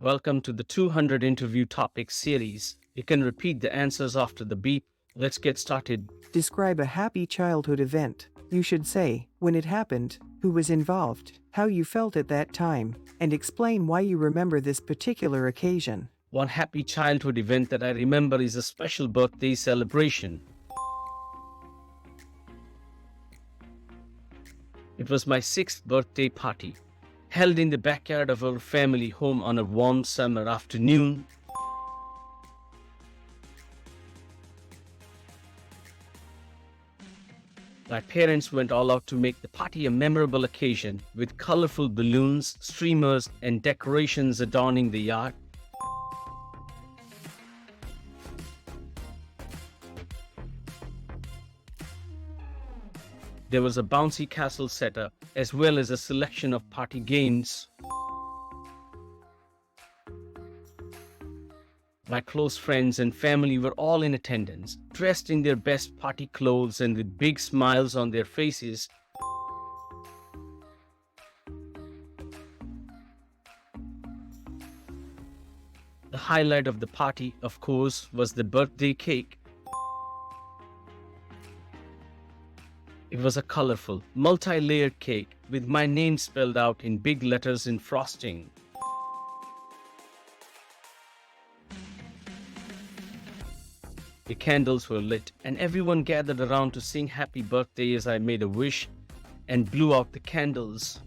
Welcome to the 200 interview topic series. You can repeat the answers after the beep. Let's get started. Describe a happy childhood event. You should say when it happened, who was involved, how you felt at that time, and explain why you remember this particular occasion. One happy childhood event that I remember is a special birthday celebration. It was my 6th birthday party, held in the backyard of our family home on a warm summer afternoon. My parents went all out to make the party a memorable occasion, with colorful balloons, streamers, and decorations adorning the yard. There was a bouncy castle set up, as well as a selection of party games. My close friends and family were all in attendance, dressed in their best party clothes and with big smiles on their faces. The highlight of the party, of course, was the birthday cake. It was a colorful, multi-layered cake with my name spelled out in big letters in frosting. The candles were lit and everyone gathered around to sing happy birthday as I made a wish and blew out the candles.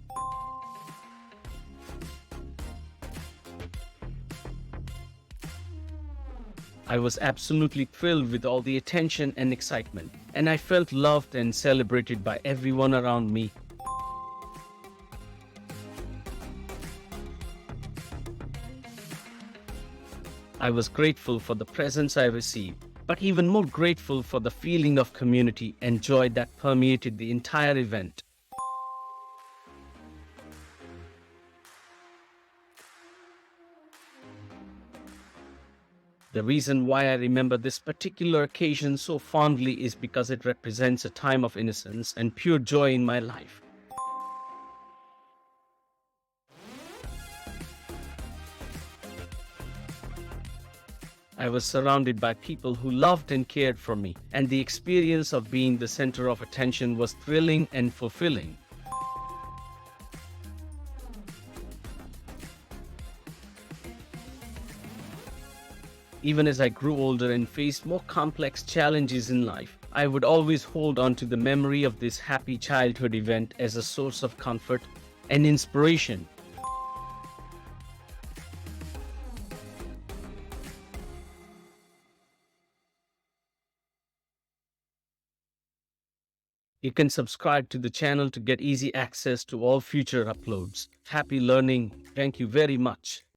I was absolutely thrilled with all the attention and excitement, and I felt loved and celebrated by everyone around me. I was grateful for the presents I received, but even more grateful for the feeling of community and joy that permeated the entire event. The reason why I remember this particular occasion so fondly is because it represents a time of innocence and pure joy in my life. I was surrounded by people who loved and cared for me, and the experience of being the center of attention was thrilling and fulfilling. Even as I grew older and faced more complex challenges in life, I would always hold on to the memory of this happy childhood event as a source of comfort and inspiration. You can subscribe to the channel to get easy access to all future uploads. Happy learning. Thank you very much.